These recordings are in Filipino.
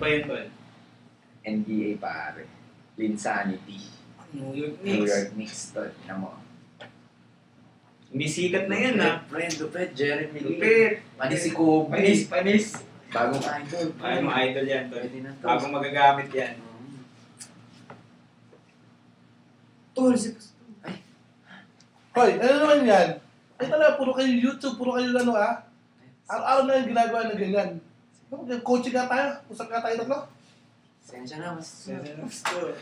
ba yun, Tol? NBA pare. Linsanity. New York New Knicks. York Knicks to. Tignan mo. Hindi sikat na yan, ha? Lupet. Jeremy Lin. Lupit. Panis si Kobe. Panis. Bagong idol. Ay, mga idol yan, Tol. Pwede na to. Bagong magagamit yan. Tol, si Ay. Hoy, ano naman yan? Ay talaga, puro kayo YouTube, puro kayo ano ha? Araw-araw na yung ginagawa na ganyan. Coaching nga tayo, usap nga tayo tatlo. Sensya na, mas. Gusto.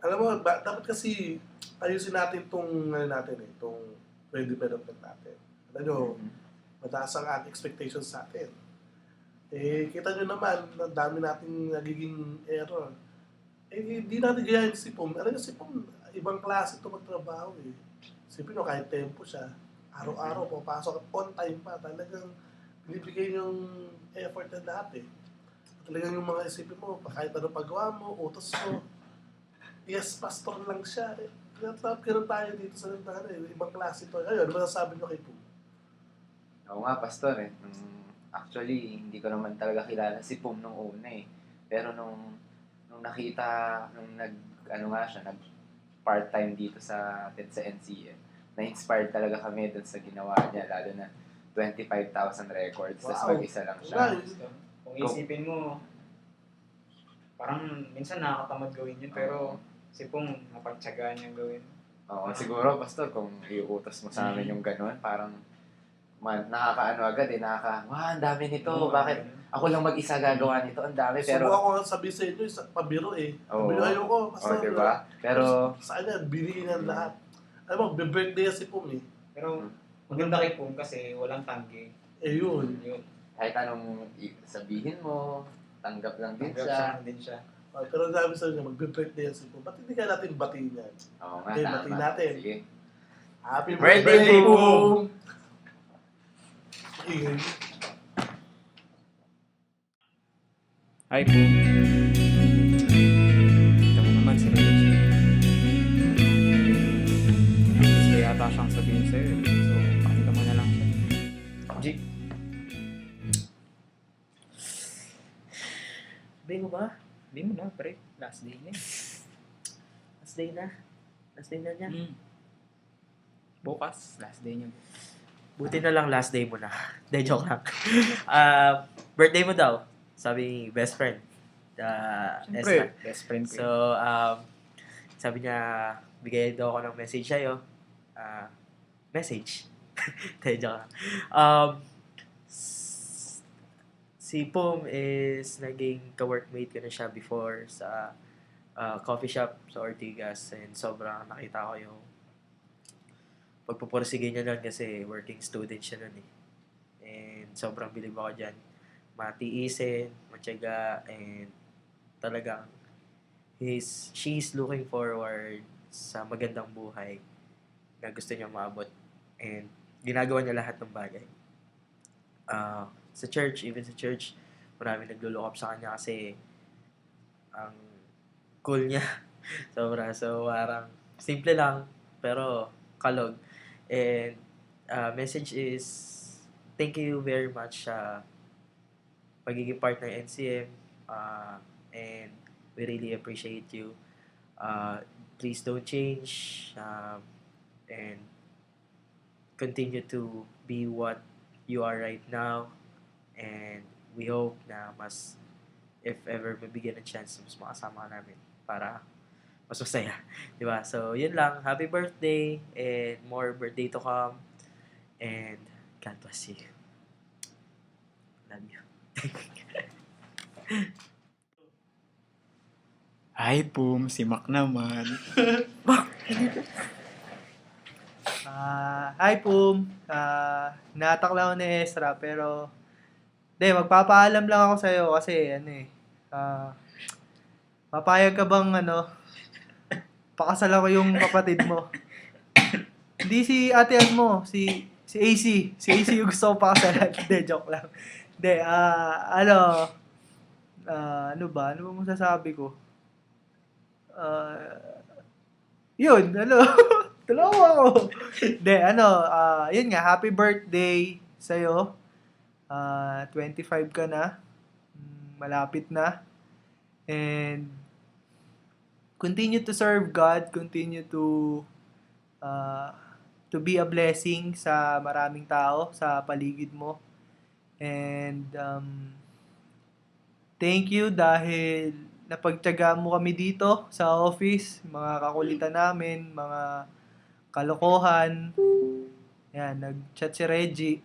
Alam mo, dapat kasi ayusin natin itong development natin. Alam nyo, mataas ang expectations sa atin. Eh, kita nyo naman, ang dami nating nagiging error. Eh, hindi natin gayahin si Pum. Alam nyo, si Pum, ibang klase ito magtrabaho eh. Sipin nyo, kahit tempo siya, araw-araw, papasok at on time pa. Talagang binibigay yung effort na lahat eh. Talagang yung mga isipin mo, kahit ano pagawa mo, utos mo, yes, pastor lang siya eh. Ganun tayo dito sa lantahan eh. Ibang klase ito. Ayun, ano masasabi nyo kay Pum? Oo nga, pastor eh. Actually, hindi ko naman talaga kilala si Pum nung una eh. Pero nung nakita, nung nag part-time dito sa atin sa NCM, na-inspired talaga kami dun sa ginawa niya, lalo na 25,000 records, tapos Wow. mag-isa lang siya. Kung isipin mo, parang minsan nakakatamad gawin yun, pero si Pong napagtsagaan niyang gawin. Oo, siguro, pastor, kung iuutos mo sa amin yung ganun, parang nakakaano agad eh, wow, ang dami nito, bakit ako lang mag-isa gagawa nito, ang dami, pero... Subukan ko nga sabihin sa inyo, pabiro eh. Pabiro ayoko, basta diba? Pero... Sa kanya, bilihin ang lahat. Alam mo, birthday si Pum eh. Pero maganda kay Pong kasi walang tanggi. Eh yun. kahit anong sabihin mo, tanggap lang din Tanggap siya. din siya. Pero sabi sa inyo, magbe-birthday si Pum. Ba't hindi ka natin batiin yan? Oo nga, Okay, tama. batiin natin. Sige. Happy Birthday, birthday, Pum! Pum! Ingay. Hi po. Ito mo naman si Reggie. Gusto yata siyang sabihin sa'yo. So, pakita mo na lang siya. G. Sabi mo ba? Hindi mo na, pre. Last day na eh. Last day na. Last day na niya. Bukas, last day niya. Buti na lang last day mo na. De, joke lang. Birthday mo daw. Sabi ni best friend. Siyempre, best friend ko. So, sabi niya, bigay daw ako ng message sa'yo. Message? De, joke lang. Si Pum is naging ka-workmate ko na siya before sa coffee shop sa Ortigas, and sobrang nakita ko yung pagpupursige niya nun kasi working student siya nun eh. And sobrang bilib ako dyan. Matiisin, matyaga, and talagang she's looking forward sa magandang buhay na gusto niya maabot. And ginagawa niya lahat ng bagay. Sa church, even sa church, marami naglo-look up sa kanya kasi ang cool niya. Sobra. So, parang simple lang, pero kalog. And message is, thank you very much sa pagiging part ng NCM, and we really appreciate you. Please don't change, and continue to be what you are right now. And we hope na mas, if ever mabigyan ng chance, mas makasama namin para mas masaya. Diba? So, yun lang. Happy birthday and more birthday to come. And God bless you. Love you. Hi, Pum. Si Mac naman. Hi, Pum. Natak lang ako ni Ezra, pero magpapaalam lang ako sa'yo kasi papayag ka bang pakasal ako yung kapatid mo. Hindi si ate mo, si AC. Si AC yung gusto ko pakasalan. Hindi, joke lang. Hindi, ano ba masasabi ko? Yun, Tulungan mo ako. Hindi, yun nga, happy birthday sa'yo. 25 ka na. Malapit na. And continue to serve God, continue to be a blessing sa maraming tao sa paligid mo. And thank you dahil napagtiyagaan mo kami dito sa office, mga kakulitan namin, mga kalokohan. Yan, nag-chat si Reggie.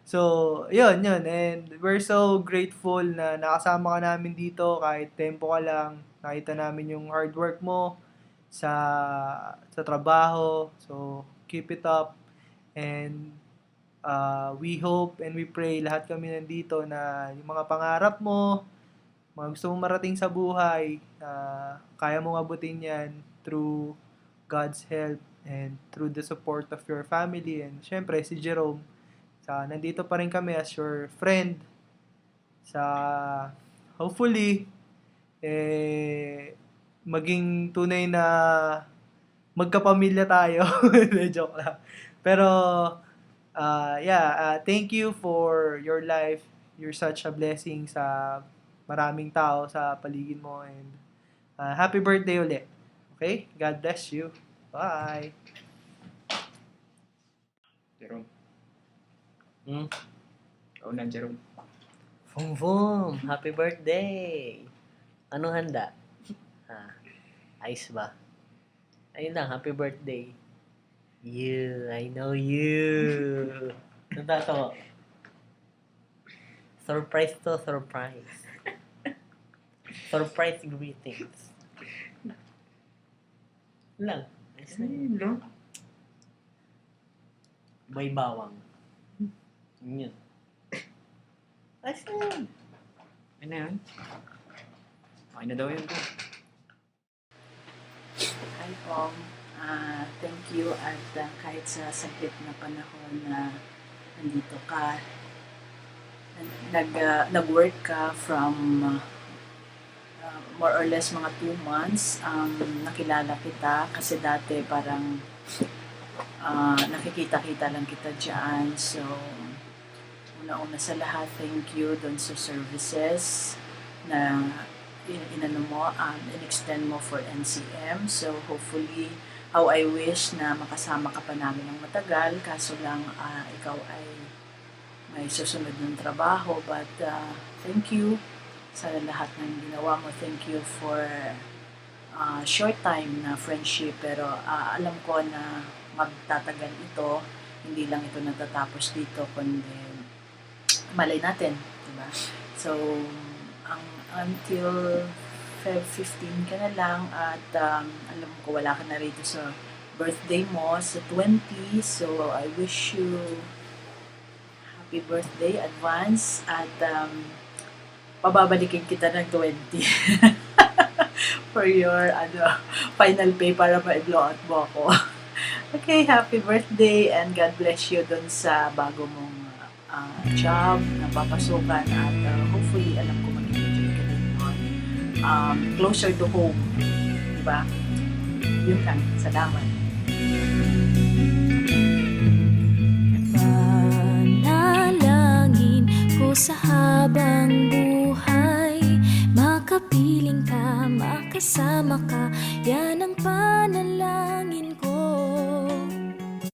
So, yun. And we're so grateful na nakasama ka namin dito kahit tempo ka lang. Nakita namin yung hard work mo sa trabaho. So, keep it up. And we hope and we pray lahat kami nandito na yung mga pangarap mo, mga gusto mong marating sa buhay, kaya mong abutin yan through God's help and through the support of your family. And syempre, si Jerome, nandito pa rin kami as your friend sa hopefully maging tunay na magkapamilya tayo. Joke lang. Pero thank you for your life. You're such a blessing sa maraming tao sa paligid mo, and happy birthday ulit. Okay? God bless you. Bye. Jerome. Una, Jerome. Fum, happy birthday! Anong handa? Ice ba? Ayun lang, happy birthday. You, I know you. Nandito. Surprise to surprise. Surprise greetings. Lang. Ayos na yun. Boy bawang. Yun. Ayos na yun. Ano yan? Okay na daw yun. Hi, Pong. Thank you at kahit sa saglit na panahon na nandito ka, nag-work ka from more or less mga 2 months. Nakilala kita kasi dati parang nakikita-kita lang kita dyan. So, una-una sa lahat, thank you dun sa services na in-extend mo for NCM. So, hopefully, how I wish na makasama ka pa namin ng matagal. Kaso lang, ikaw ay may susunod ng trabaho. But, thank you sa lahat ng ginawa mo. Thank you for short time na friendship. Pero, alam ko na magtatagal ito. Hindi lang ito natatapos dito, kundi malay natin, diba? So, until Feb 15 ka na lang at alam ko wala ka na rito sa birthday mo sa 20, so I wish you happy birthday advance at pababalikin kita ng 20 for your final pay para ma-blow out mo ako. Okay, happy birthday and God bless you dun sa bago mong job na papasukan at hopefully alam ko mag-enjoy ka din doon. Closer to home, diba? Yun lang, salamat. Panalangin ko sa habang buhay, makapiling ka, makasama ka, yan ang